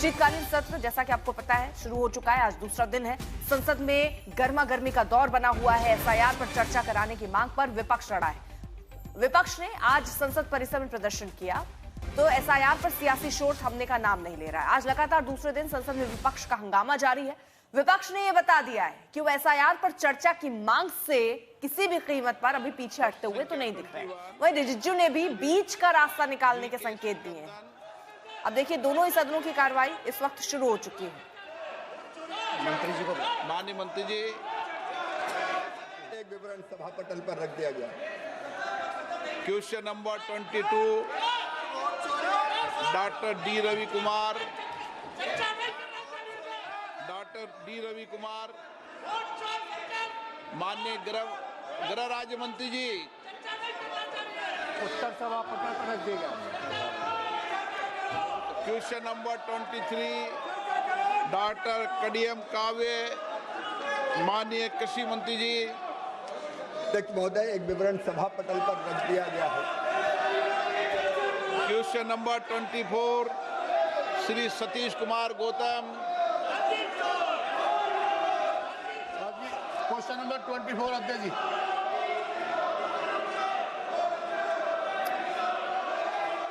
शीतकालीन सत्र जैसा कि आपको पता है शुरू हो चुका है। आज दूसरा दिन है। संसद में गर्मा गर्मी का दौर बना हुआ है। एसआईआर पर चर्चा कराने की मांग पर विपक्ष अड़ा है। विपक्ष ने आज संसद परिसर में प्रदर्शन किया तो एसआईआर पर सियासी शोर थमने का नाम नहीं ले रहा है। आज लगातार दूसरे दिन संसद में विपक्ष का हंगामा जारी है। विपक्ष ने यह बता दिया है कि वो एसआईआर पर चर्चा की मांग से किसी भी कीमत पर अभी पीछे हटते हुए तो नहीं दिख रहे। वहीं रिजिजू ने भी बीच का रास्ता निकालने के संकेत दिए हैं। अब देखिए दोनों ही सदनों की कार्रवाई इस वक्त शुरू हो चुकी है। मंत्री जी को माननीय मंत्री जी, एक विवरण सभा पटल पर रख दिया गया। Question number 22 doctor D Ravi Kumar, माननीय गृह राज्य मंत्री जी, उत्तर सभा पटल पर रख दिया गया। क्वेश्चन नंबर 23 डॉक्टर कडियम काव्य, माननीय कृषि मंत्री जी। अध्यक्ष महोदय, एक विवरण सभा पटल पर रख दिया गया है। Question number 24 Shri Satish Kumar Gautam. Question number 24 अध्यक्ष जी।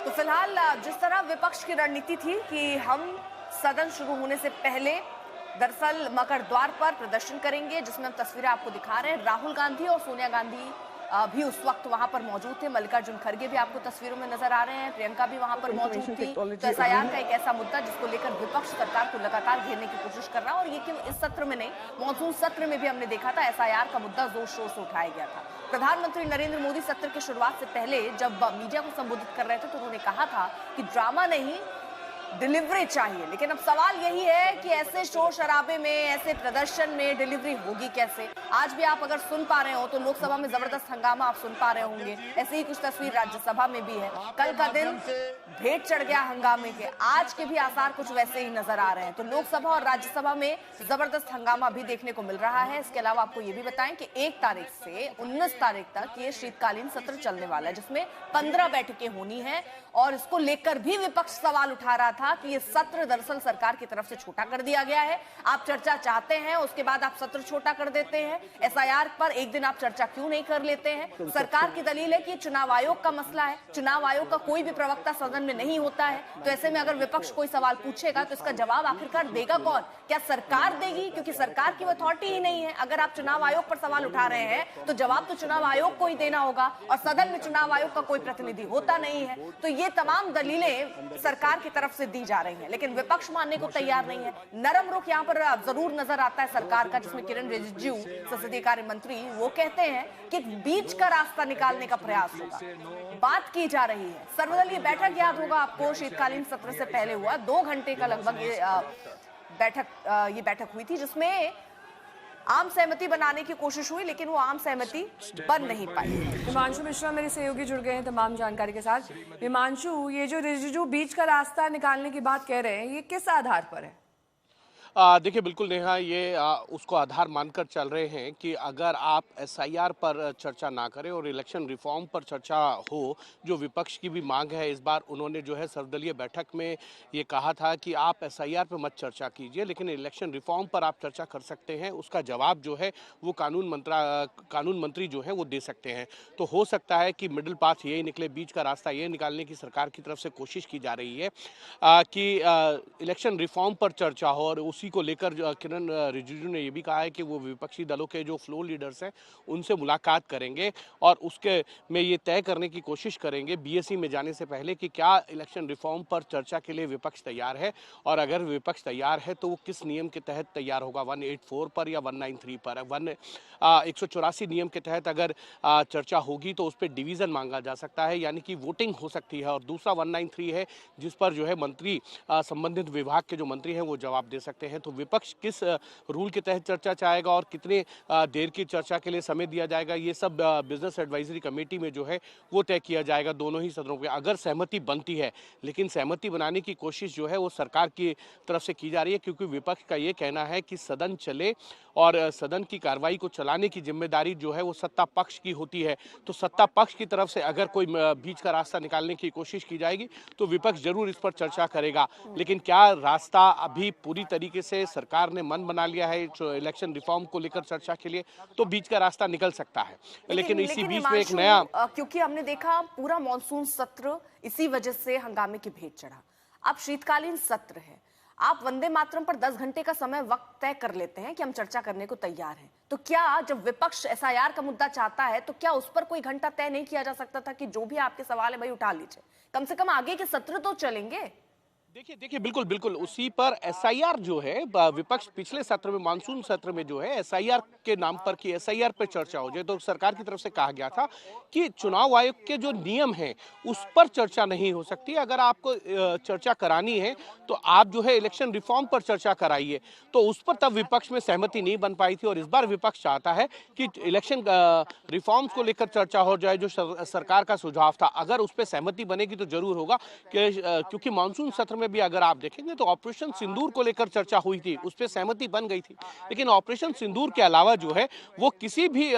तो फिलहाल जिस तरह विपक्ष की रणनीति थी कि हम सदन शुरू होने से पहले दरअसल मकर द्वार पर प्रदर्शन करेंगे, जिसमें हम तस्वीरें आपको दिखा रहे हैं। राहुल गांधी और सोनिया गांधी भी उस वक्त वहां पर मौजूद थे। मल्लिकार्जुन खड़गे भी आपको तस्वीरों में नजर आ रहे हैं। प्रियंका भी वहां पर मौजूद थी। तो एसआईआर का एक ऐसा मुद्दा जिसको लेकर विपक्ष सरकार को लगातार घेरने की कोशिश कर रहा है। और ये कि इस सत्र में नहीं, मॉनसून सत्र में भी हमने देखा था एसआईआर का मुद्दा जोर शोर से उठाया गया था। प्रधानमंत्री नरेंद्र मोदी सत्र की शुरुआत से पहले जब मीडिया को संबोधित कर रहे थे तो उन्होंने कहा था कि ड्रामा नहीं, डिलीवरी चाहिए। लेकिन अब सवाल यही है कि ऐसे शोर शराबे में, ऐसे प्रदर्शन में डिलीवरी होगी कैसे। आज भी आप अगर सुन पा रहे हो तो लोकसभा में जबरदस्त हंगामा आप सुन पा रहे होंगे। ऐसे ही कुछ तस्वीर राज्यसभा में भी है। कल का दिन भेंट चढ़ गया हंगामे के। आज के भी आसार कुछ वैसे ही नजर आ रहे हैं। तो लोकसभा और राज्यसभा में जबरदस्त हंगामा भी देखने को मिल रहा है। इसके अलावा आपको ये भी बताएं कि 1 तारीख से 19 तारीख तक ये शीतकालीन सत्र चलने वाला है, जिसमें 15 बैठकें होनी है। और इसको लेकर भी विपक्ष सवाल उठा रहा था कि ये सत्र दरअसल सरकार की तरफ से छोटा कर दिया गया है। आप चर्चा चाहते हैं, उसके बाद आप सत्र छोटा कर देते हैं। एसआईआर पर एक दिन आप चर्चा क्यों नहीं कर लेते हैं। सरकार की दलील है कि चुनाव आयोग का मसला है। चुनाव आयोग का कोई भी प्रवक्ता सदन में नहीं होता है। तो ऐसे में अगर विपक्ष कोई सवाल पूछेगा तो इसका जवाब आखिरकार देगा कौन? क्या सरकार देगी? क्योंकि सरकार की अथॉरिटी ही नहीं है। अगर आप चुनाव आयोग पर सवाल उठा रहे हैं तो जवाब तो चुनाव आयोग को ही देना होगा। और सदन में चुनाव आयोग का कोई प्रतिनिधि होता नहीं है। तो ये तमाम दलीलें सरकार की तरफ से दी जा रही हैं, लेकिन विपक्ष मानने को तैयार नहीं है। नरम रुख यहाँ पर जरूर नजर आता है सरकार का, जिसमें किरण रिजिजू संसदीय कार्य मंत्री वो कहते हैं कि बीच का रास्ता निकालने का प्रयास होगा। बात की जा रही है। सर्वदलीय बैठक याद होगा आपको, शीतकालीन सत्र से पहले हुआ 2 घंटे का लगभग ये बैठक हुई थी, जिसमें आम सहमति बनाने की कोशिश हुई, लेकिन वो आम सहमति बन नहीं पाई। हिमांशु मिश्रा मेरे सहयोगी जुड़ गए हैं तमाम जानकारी के साथ। हिमांशु, ये जो रिजिजू बीच का रास्ता निकालने की बात कह रहे हैं, ये किस आधार पर है? देखिए बिल्कुल नेहा, ये उसको आधार मानकर चल रहे हैं कि अगर आप एसआईआर पर चर्चा ना करें और इलेक्शन रिफॉर्म पर चर्चा हो, जो विपक्ष की भी मांग है। इस बार उन्होंने जो है सर्वदलीय बैठक में ये कहा था कि आप एसआईआर पर मत चर्चा कीजिए, लेकिन इलेक्शन रिफॉर्म पर आप चर्चा कर सकते हैं। उसका जवाब जो है वो कानून मंत्री जो है वो दे सकते हैं। तो हो सकता है कि मिडिल पाथ यही निकले, बीच का रास्ता ये निकालने की सरकार की तरफ से कोशिश की जा रही है कि इलेक्शन रिफॉर्म पर चर्चा हो। और उसी को लेकर किरण रिजिजू ने यह भी कहा है कि वो विपक्षी दलों के जो फ्लोर लीडर्स हैं उनसे मुलाकात करेंगे और उसके में ये तय करने की कोशिश करेंगे बीएसई में जाने से पहले कि क्या इलेक्शन रिफॉर्म पर चर्चा के लिए विपक्ष तैयार है। और अगर विपक्ष तैयार है तो वो किस नियम के तहत तैयार होगा, 184 पर या 193 पर। 184 नियम के तहत अगर चर्चा होगी तो उस पर डिवीजन मांगा जा सकता है, यानी कि वोटिंग हो सकती है। और दूसरा 193 है जिस पर जो है मंत्री, संबंधित विभाग के जो मंत्री हैं वो जवाब दे सकते हैं। हैं तो विपक्ष किस रूल के तहत चर्चा चाहेगा और कितने देर की चर्चा के लिए समय दिया जाएगा, ये सब बिजनेस एडवाइजरी कमेटी में जो है वो तय किया जाएगा दोनों ही सदनों के। अगर सहमति बनती है, लेकिन सहमति बनाने की कोशिश जो है वो सरकार की तरफ से की जा रही है, क्योंकि विपक्ष का ये कहना है कि सदन चले और सदन की कार्रवाई को चलाने की जिम्मेदारी जो है वो सत्ता पक्ष की होती है। तो सत्ता पक्ष की तरफ से अगर कोई बीच का रास्ता निकालने की कोशिश की जाएगी तो विपक्ष जरूर इस पर चर्चा करेगा। लेकिन क्या रास्ता अभी पूरी तरीके से सरकार ने मन बना लिया है इलेक्शन रिफॉर्म को लेकर चर्चा के लिए, तो बीच का रास्ता निकल सकता है। लेकिन इसी बीच में एक नया, क्योंकि हमने देखा पूरा मॉनसून सत्र इसी वजह से हंगामे की भेंट चढ़ा। अब शीतकालीन सत्र है, आप वंदे मातरम पर 10 घंटे का समय वक्त तय कर लेते हैं कि हम चर्चा करने को तैयार हैं, तो क्या जब विपक्ष एसआईआर का मुद्दा चाहता है तो क्या उस पर कोई घंटा तय नहीं किया जा सकता था कि जो भी आपके सवाल है भाई उठा लीजिए, कम से कम आगे के सत्र तो चलेंगे? देखिए बिल्कुल बिल्कुल उसी पर एसआईआर जो है, विपक्ष पिछले सत्र में, मानसून सत्र में जो है एसआईआर के नाम पर कि एसआईआर पर चर्चा हो जाए, तो सरकार की तरफ से कहा गया था कि चुनाव आयोग के जो नियम हैं उस पर चर्चा नहीं हो सकती। अगर आपको चर्चा करानी है तो आप जो है इलेक्शन रिफॉर्म पर चर्चा कराइए। तो उस पर तब विपक्ष में सहमति नहीं बन पाई थी और इस बार विपक्ष चाहता है कि इलेक्शन रिफॉर्म्स को लेकर चर्चा हो जाए, जो सरकार का सुझाव था। अगर उस पर सहमति बनेगी तो जरूर होगा, क्योंकि मानसून सत्र में भी अगर आप देखेंगे तो ऑपरेशन सिंदूर को लेकर चर्चा हुई थी, उस पर सहमति बन गई थी। लेकिन ऑपरेशन सिंदूर के अलावा जो है वो किसी भी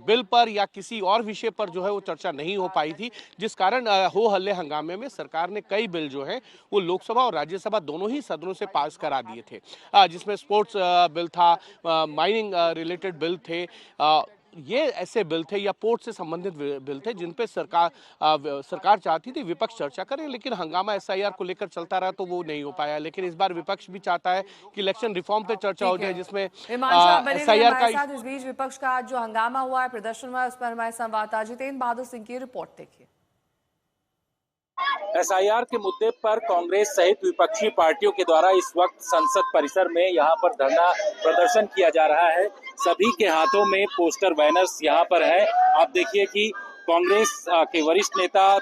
बिल पर या किसी और विषय पर जो है वो चर्चा नहीं हो पाई थी, जिस कारण हो हल्ले हंगामे में सरकार ने कई बिल जो है वो लोकसभा और राज्यसभा दोनों ही सदनों से पास करा दिए थे, जिसमें स्पोर्ट्स बिल था, माइनिंग रिलेटेड बिल थे, ये ऐसे बिल थे या पोर्ट से संबंधित बिल थे जिन पे सरकार चाहती थी विपक्ष चर्चा करे, लेकिन हंगामा एसआईआर को लेकर चलता रहा तो वो नहीं हो पाया। लेकिन इस बार विपक्ष भी चाहता है कि इलेक्शन रिफॉर्म पे चर्चा हो जाए, जिसमें एसआईआर का। इस बीच विपक्ष का जो हंगामा हुआ है, प्रदर्शन हुआ है, उस पर हमारे संवाददाता जितेंद्र बहादुर सिंह की रिपोर्ट देखिए। एसआईआर के मुद्दे पर कांग्रेस सहित विपक्षी पार्टियों के द्वारा इस वक्त संसद परिसर में यहाँ पर धरना प्रदर्शन किया जा रहा है। सभी के हाथों में पोस्टर बैनर्स यहाँ पर है। आप देखिए कि कांग्रेस के वरिष्ठ नेता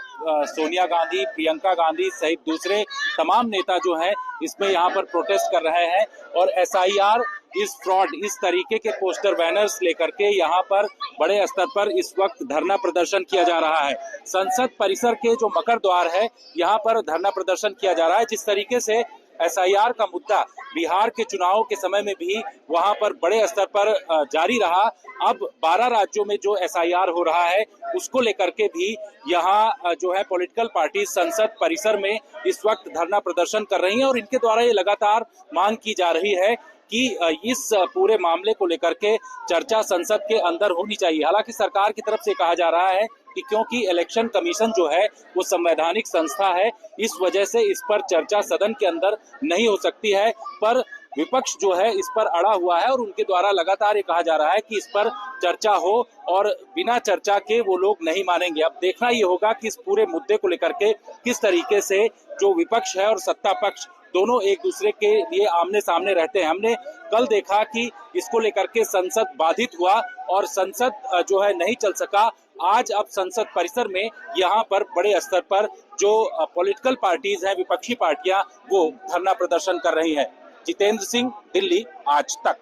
सोनिया गांधी, प्रियंका गांधी सहित दूसरे तमाम नेता जो हैं इसमें यहाँ पर प्रोटेस्ट कर रहे हैं और एसआईआर इस फ्रॉड, इस तरीके के पोस्टर बैनर्स लेकर के यहाँ पर बड़े स्तर पर इस वक्त धरना प्रदर्शन किया जा रहा है। संसद परिसर के जो मकर द्वार है यहाँ पर धरना प्रदर्शन किया जा रहा है। जिस तरीके से एसआईआर का मुद्दा बिहार के चुनाव के समय में भी वहां पर बड़े स्तर पर जारी रहा, अब 12 राज्यों में जो एसआईआर हो रहा है उसको लेकर के भी यहाँ जो है पॉलिटिकल पार्टी संसद परिसर में इस वक्त धरना प्रदर्शन कर रही हैं और इनके द्वारा ये लगातार मांग की जा रही है कि इस पूरे मामले को लेकर के चर्चा संसद के अंदर होनी चाहिए। हालांकि सरकार की तरफ से कहा जा रहा है कि क्योंकि इलेक्शन कमीशन जो है वो संवैधानिक संस्था है, इस वजह से इस पर चर्चा सदन के अंदर नहीं हो सकती है, पर विपक्ष जो है इस पर अड़ा हुआ है और उनके द्वारा लगातार ये कहा जा रहा है कि इस पर चर्चा हो और बिना चर्चा के वो लोग नहीं मानेंगे। अब देखना ये होगा कि इस पूरे मुद्दे को लेकर के किस तरीके से जो विपक्ष है और सत्ता पक्ष दोनों एक दूसरे के लिए आमने सामने रहते हैं। हमने कल देखा कि इसको लेकर के संसद बाधित हुआ और संसद जो है नहीं चल सका। आज अब संसद परिसर में यहाँ पर बड़े स्तर पर जो पॉलिटिकल पार्टीज हैं, विपक्षी पार्टियां, वो धरना प्रदर्शन कर रही हैं। जितेंद्र सिंह, दिल्ली, आज तक।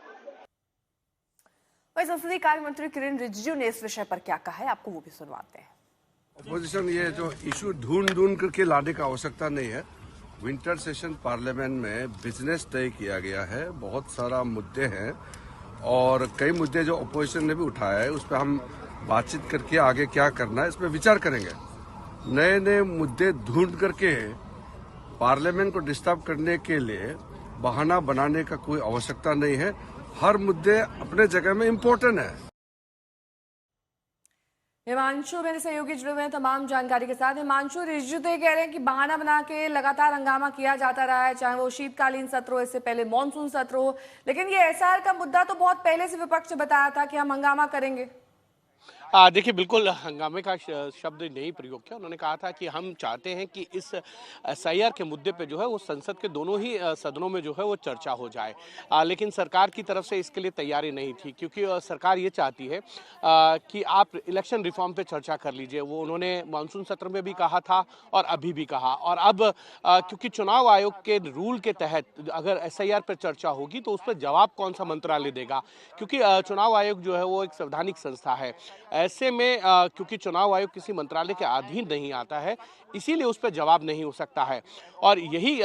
वही संसदीय कार्य मंत्री किरेन रिजिजू ने इस विषय पर क्या कहा है, आपको वो भी सुनवाते हैं। अपोजिशन ये जो इशू ढूंढ करके लाने का आवश्यकता नहीं है। विंटर सेशन पार्लियामेंट में बिजनेस तय किया गया है, बहुत सारा मुद्दे हैं और कई मुद्दे जो अपोजिशन ने भी उठाया है उस पर हम बातचीत करके आगे क्या करना है इस पर विचार करेंगे। नए नए मुद्दे ढूंढ करके पार्लियामेंट को डिस्टर्ब करने के लिए बहाना बनाने का कोई आवश्यकता नहीं है। हर मुद्दे अपने जगह में इम्पोर्टेंट है। हिमांशु मेरे सहयोगी जुड़े हुए हैं तमाम जानकारी के साथ। हिमांशु, रिजिजू तो ये कह रहे हैं कि बहाना बना के लगातार हंगामा किया जाता रहा है, चाहे वो शीतकालीन सत्र हो, इससे पहले मॉनसून सत्र हो, लेकिन ये एसआईआर का मुद्दा तो बहुत पहले से विपक्ष ने बताया था कि हम हंगामा करेंगे। देखिए बिल्कुल हंगामे का शब्द नहीं प्रयोग किया। उन्होंने कहा था कि हम चाहते हैं कि इस एसआईआर के मुद्दे पे जो है वो संसद के दोनों ही सदनों में जो है वो चर्चा हो जाए, लेकिन सरकार की तरफ से इसके लिए तैयारी नहीं थी, क्योंकि सरकार ये चाहती है कि आप इलेक्शन रिफॉर्म पे चर्चा कर लीजिए। वो उन्होंने मानसून सत्र में भी कहा था और अभी भी कहा, और अब क्योंकि चुनाव आयोग के रूल के तहत अगर एसआईआर पर चर्चा होगी तो उस पर जवाब कौन सा मंत्रालय देगा, क्योंकि चुनाव आयोग जो है वो एक संवैधानिक संस्था है। ऐसे में क्योंकि चुनाव आयोग किसी मंत्रालय के अधीन नहीं आता है, इसीलिए उस पर जवाब नहीं हो सकता है। और यही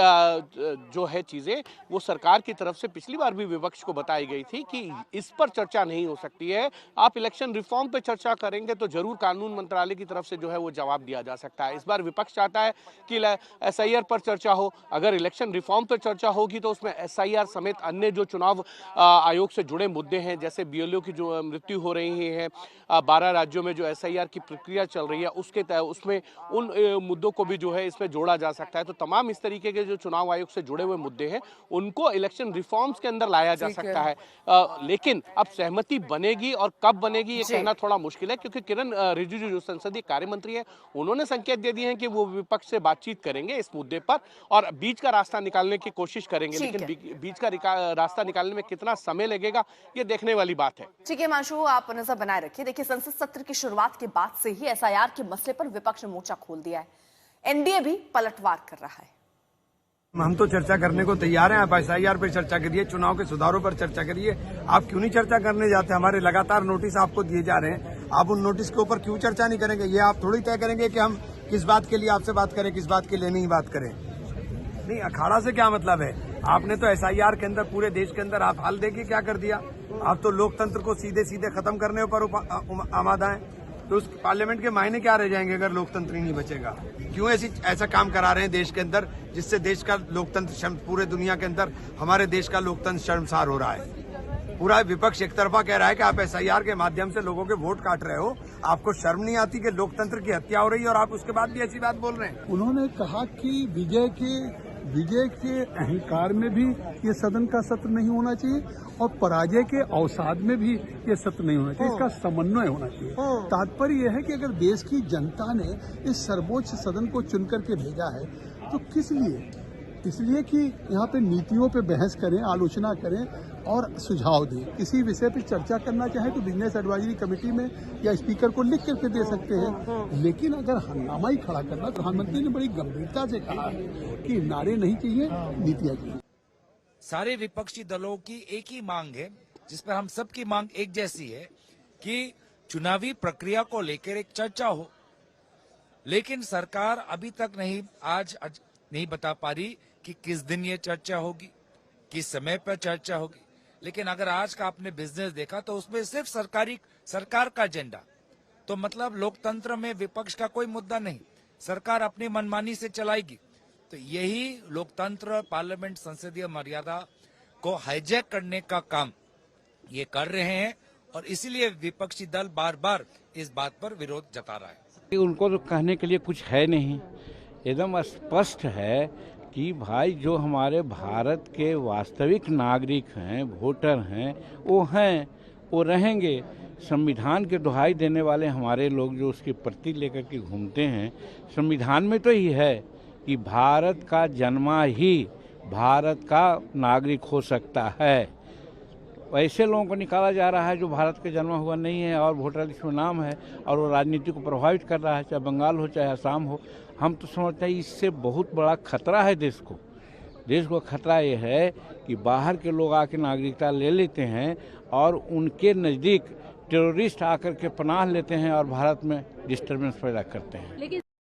जो है चीज़ें वो सरकार की तरफ से पिछली बार भी विपक्ष को बताई गई थी कि इस पर चर्चा नहीं हो सकती है। आप इलेक्शन रिफॉर्म पे चर्चा करेंगे तो जरूर कानून मंत्रालय की तरफ से जो है वो जवाब दिया जा सकता है। इस बार विपक्ष चाहता है कि एसआईआर पर चर्चा हो। अगर इलेक्शन रिफॉर्म पर चर्चा होगी तो उसमें एसआईआर समेत अन्य जो चुनाव आयोग से जुड़े मुद्दे हैं, जैसे बीएलओ की जो मृत्यु हो रही है, 12 राज्यों में जो एसआईआर की प्रक्रिया चल रही है उसमें उन मुद्दों को भी जो है इसमें जोड़ा जा सकता है। तो तमाम इस तरीके के जो चुनाव आयोग से जुड़े हुए मुद्दे हैं उनको इलेक्शन रिफॉर्म्स के अंदर लाया जा सकता है। लेकिन अब सहमति बनेगी और कब बनेगी ये कहना थोड़ा मुश्किल है, क्योंकि किरण रिजिजू जो संसदीय कार्य मंत्री है उन्होंने संकेत दे दिए हैं कि वो विपक्ष से बातचीत करेंगे इस मुद्दे पर और बीच का रास्ता निकालने की कोशिश करेंगे। लेकिन बीच का रास्ता निकालने में कितना समय लगेगा ये देखने वाली बात है। ठीक है मांशू, आप नजर बनाए रखिए। देखिए, संसद सत्र की शुरुआत के बाद से ही एसआईआर के मसले पर विपक्ष ने मोर्चा खोल दिया है। एनडीए भी पलटवार कर रहा है। हम तो चर्चा करने को तैयार हैं। आप एसआईआर पर चर्चा करिए, चुनाव के सुधारों पर चर्चा करिए। आप क्यों नहीं चर्चा करने जाते? हमारे लगातार नोटिस आपको दिए जा रहे हैं, आप उन नोटिस के ऊपर क्यों चर्चा नहीं करेंगे? ये आप थोड़ी तय करेंगे कि हम किस बात के लिए आपसे बात करें, किस बात के लिए नहीं बात करें। नहीं, अखाड़ा से क्या मतलब है? आपने तो एसआईआर के अंदर पूरे देश के अंदर आप हाल देखिए क्या कर दिया। आप तो लोकतंत्र को सीधे सीधे खत्म करने पर आमादा है। तो उस पार्लियामेंट के मायने क्या रह जाएंगे अगर लोकतंत्र ही नहीं बचेगा? क्यों ऐसा काम करा रहे हैं देश के अंदर जिससे देश का लोकतंत्र पूरे दुनिया के अंदर हमारे देश का लोकतंत्र शर्मसार हो रहा है। पूरा विपक्ष एक तरफा कह रहा है कि आप एसआईआर के माध्यम से लोगों के वोट काट रहे हो। आपको शर्म नहीं आती कि लोकतंत्र की हत्या हो रही है और आप उसके बाद भी ऐसी बात बोल रहे हैं? उन्होंने कहा कि विजय के अहंकार में भी ये सदन का सत्र नहीं होना चाहिए और पराजय के अवसाद में भी ये सत्र नहीं होना चाहिए। इसका समन्वय होना चाहिए। तात्पर्य यह है कि अगर देश की जनता ने इस सर्वोच्च सदन को चुन करके भेजा है तो किस लिए? इसलिए कि यहाँ पे नीतियों पे बहस करें, आलोचना करें और सुझाव दें। किसी विषय पे चर्चा करना चाहे तो बिजनेस एडवाइजरी कमेटी में या स्पीकर को लिख करके दे सकते हैं। लेकिन अगर हंगामा ही खड़ा करना, प्रधानमंत्री ने बड़ी गंभीरता से कहा है कि नारे नहीं चाहिए, नीतियाँ चाहिए। सारे विपक्षी दलों की एक ही मांग है, जिस पर हम सबकी मांग एक जैसी है कि चुनावी प्रक्रिया को लेकर एक चर्चा हो। लेकिन सरकार अभी तक आज नहीं बता पा रही कि किस दिन ये चर्चा होगी, किस समय पर चर्चा होगी। लेकिन अगर आज का आपने बिजनेस देखा तो उसमें सिर्फ सरकार का एजेंडा, तो मतलब लोकतंत्र में विपक्ष का कोई मुद्दा नहीं, सरकार अपनी मनमानी से चलाएगी। तो यही लोकतंत्र, पार्लियामेंट, संसदीय मर्यादा को हाईजैक करने का काम ये कर रहे हैं और इसीलिए विपक्षी दल बार बार इस बात पर विरोध जता रहा है। उनको तो कहने के लिए कुछ है नहीं, एकदम स्पष्ट है कि भाई जो हमारे भारत के वास्तविक नागरिक हैं, वोटर हैं, वो रहेंगे। संविधान के दुहाई देने वाले हमारे लोग जो उसकी प्रति लेकर के घूमते हैं, संविधान में तो ही है कि भारत का जन्मा ही भारत का नागरिक हो सकता है। ऐसे लोगों को निकाला जा रहा है जो भारत के जन्मा हुआ नहीं है और वोटर लिस्ट में नाम है और वो राजनीति को प्रभावित कर रहा है, चाहे बंगाल हो चाहे असम हो। हम तो समझते हैं इससे बहुत बड़ा खतरा है देश को खतरा ये है कि बाहर के लोग आके नागरिकता ले लेते हैं और उनके नज़दीक टेररिस्ट आकर के पनाह लेते हैं और भारत में डिस्टर्बेंस पैदा करते हैं।